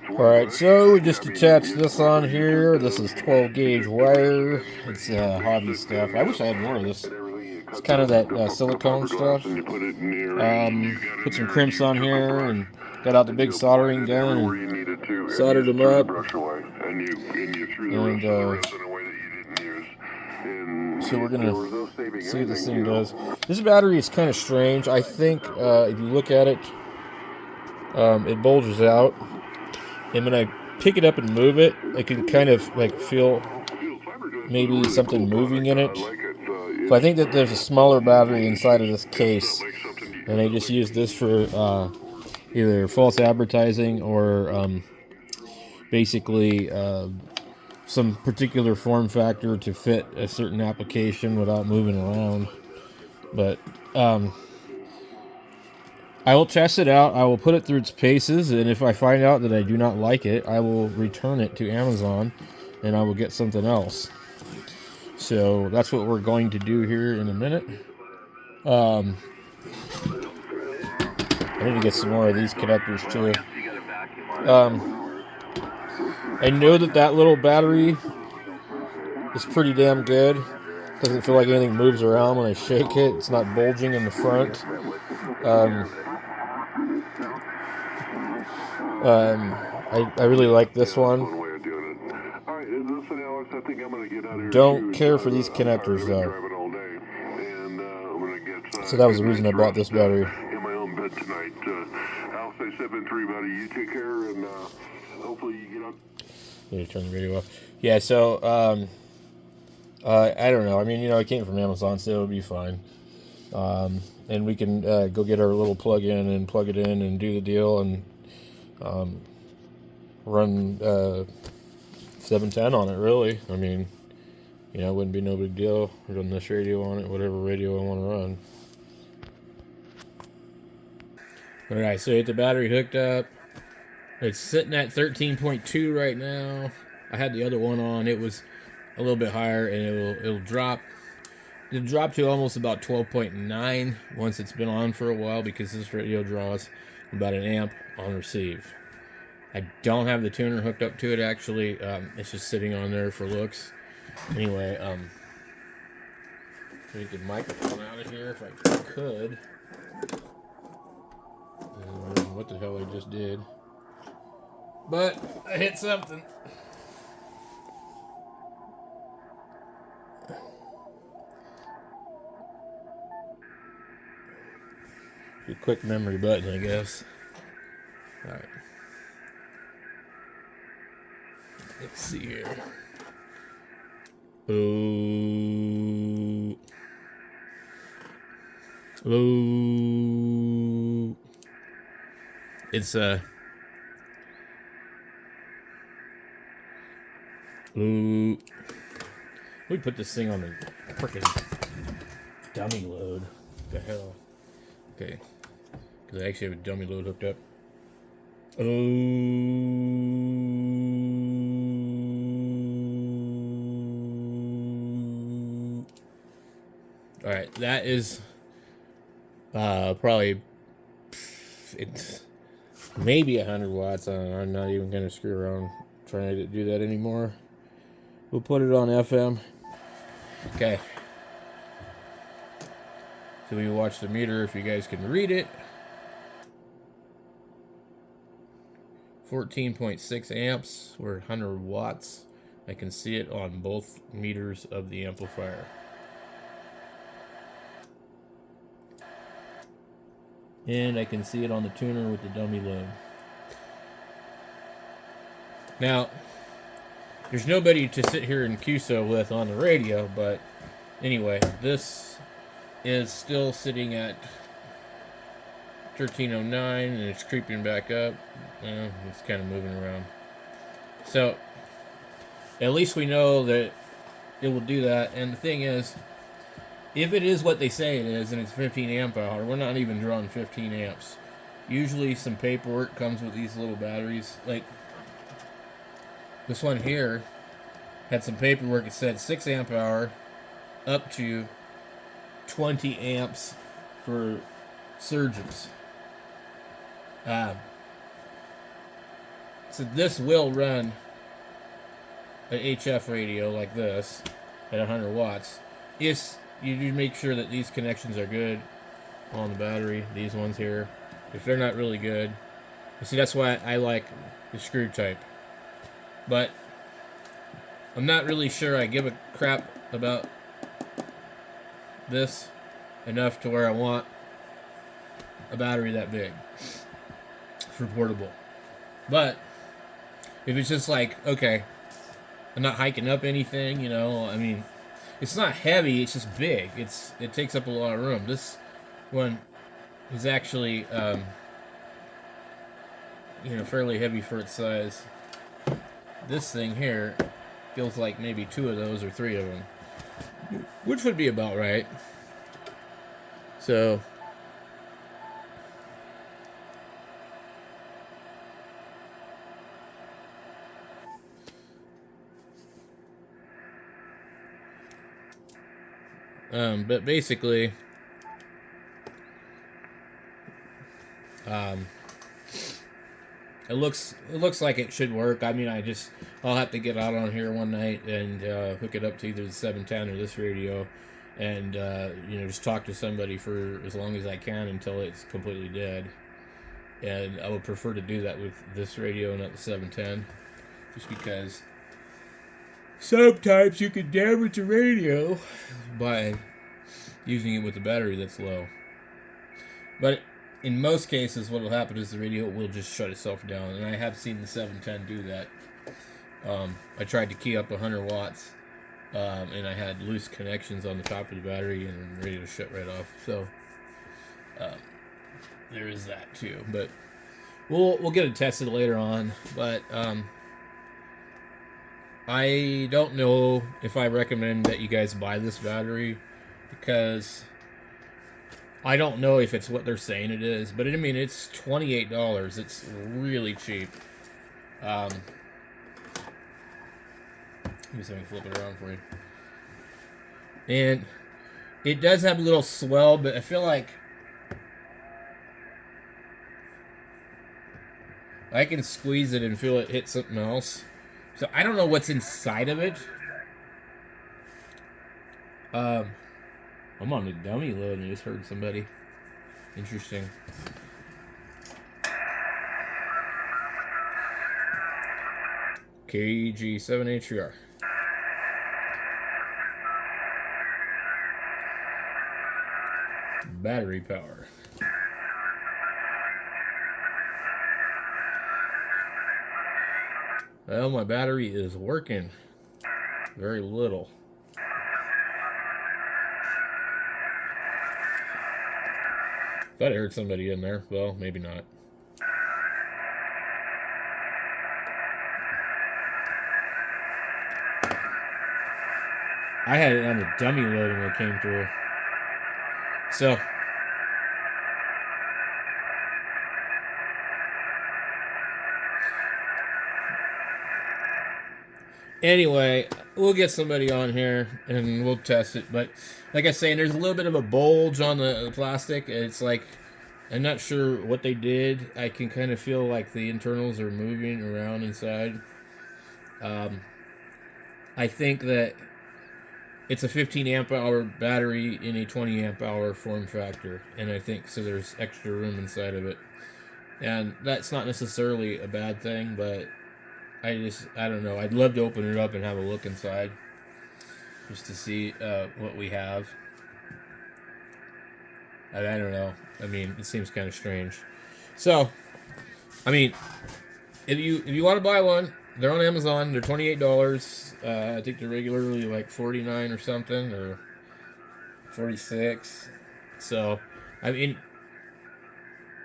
Alright, so we just attached this on here. This is 12 gauge wire. It's hobby stuff. I wish I had more of this. It's kind of that silicone stuff. Put some crimps on here and got out the big soldering gun and soldered them up. And so we're gonna see what this thing does. This battery is kind of strange. I think if you look at it, it bulges out. And when I pick it up and move it, I can kind of like feel maybe something moving in it. So I think that there's a smaller battery inside of this case, and I just use this for either false advertising or basically some particular form factor to fit a certain application without moving around. But I will test it out. I will put it through its paces, and if I find out that I do not like it, I will return it to Amazon, and I will get something else. So that's what we're going to do here in a minute. I need to get some more of these connectors too. I know that little battery is pretty damn good. Doesn't feel like anything moves around when I shake it. It's not bulging in the front. I really like this one. Don't care for these connectors though. So that was the reason I bought this battery. In my own bed tonight. I'll say 7-3, buddy. You take care, and hopefully you get up. Let me turn the radio off. Yeah, so I don't know. I mean, you know, it came from Amazon, so it'll be fine. And we can go get our little plug-in and plug it in and do the deal and run 710 on it, really. I mean, you know, it wouldn't be no big deal. Run this radio on it, whatever radio I want to run. Alright, so get the battery hooked up. It's sitting at 13.2 right now. I had the other one on. It was a little bit higher, and it'll drop. It'll drop to almost about 12.9 once it's been on for a while, because this radio draws about an amp on receive. I don't have the tuner hooked up to it, actually. It's just sitting on there for looks. Anyway, take the microphone out of here if I could. What the hell I just did. But I hit something. A quick memory button, I guess. Alright. Let's see here. Hello. Hello. It's hello. We put this thing on the frickin' dummy load. What the hell? Okay. Because I actually have a dummy load hooked up. Alright, that is probably it's maybe 100 watts. I'm not even going to screw around trying to do that anymore. We'll put it on FM. Okay. So we watch the meter if you guys can read it. 14.6 amps. We're 100 watts. I can see it on both meters of the amplifier. And I can see it on the tuner with the dummy load. Now, there's nobody to sit here and QSO with on the radio, but anyway, this is still sitting at 1309, and it's creeping back up. It's kind of moving around. So, at least we know that it will do that. And the thing is, if it is what they say it is, and it's 15 amp hour, we're not even drawing 15 amps. Usually some paperwork comes with these little batteries. Like, this one here had some paperwork. It said 6 amp hour up to 20 amps for surges. So this will run an HF radio like this at 100 watts. If you make sure that these connections are good on the battery, these ones here. If they're not really good, you see, that's why I like the screw type. But I'm not really sure I give a crap about this enough to where I want a battery that big for portable. But if it's just like, okay, I'm not hiking up anything, you know, I mean, it's not heavy, it's just big. It takes up a lot of room. This one is actually, you know, fairly heavy for its size. This thing here feels like maybe 2 of those or 3 of them, which would be about right. So but basically, it looks like it should work. I mean, I'll have to get out on here one night and hook it up to either the 710 or this radio, and you know, just talk to somebody for as long as I can until it's completely dead. And I would prefer to do that with this radio, not the 710, just because sometimes you can damage the radio by using it with a battery that's low. But in most cases, what will happen is the radio will just shut itself down, and I have seen the 710 do that. I tried to key up 100 watts, and I had loose connections on the top of the battery, and the radio shut right off. So there is that too. But we'll get it tested later on. But I don't know if I recommend that you guys buy this battery, because I don't know if it's what they're saying it is, but I mean, it's $28. It's really cheap. Let me see if I can flip it around for you. And it does have a little swell, but I feel like I can squeeze it and feel it hit something else. So I don't know what's inside of it. I'm on a dummy load and I just heard somebody. Interesting. KG7HR. Battery power. Well, my battery is working. Very little. Thought I heard somebody in there. Well, maybe not. I had it on a dummy load when it came through. So anyway, we'll get somebody on here and we'll test it. But like I say, there's a little bit of a bulge on the plastic. It's like, I'm not sure what they did. I can kind of feel like the internals are moving around inside. I think that it's a 15 amp hour battery in a 20 amp hour form factor, and I think so there's extra room inside of it, and that's not necessarily a bad thing, but I don't know, I'd love to open it up and have a look inside just to see what we have. I don't know, I mean, it seems kind of strange. So I mean, if you want to buy one, they're on Amazon. They're $28. I think they're regularly like $49 or something, or $46. So, I mean,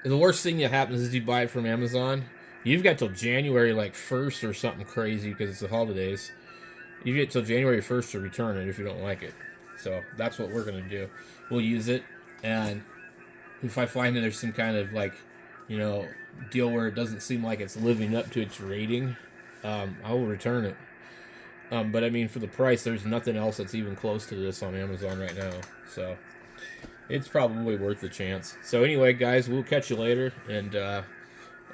the worst thing that happens is you buy it from Amazon. You've got till January like 1st or something crazy, because it's the holidays. You get till January 1st to return it if you don't like it. So that's what we're gonna do. We'll use it, and if I find that there's some kind of like, you know, deal where it doesn't seem like it's living up to its rating, I will return it. But I mean, for the price, there's nothing else that's even close to this on Amazon right now. So it's probably worth the chance. So anyway, guys, we'll catch you later, and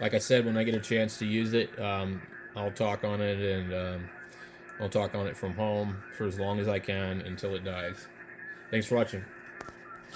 like I said, when I get a chance to use it, I'll talk on it, and I'll talk on it from home for as long as I can until it dies. Thanks for watching.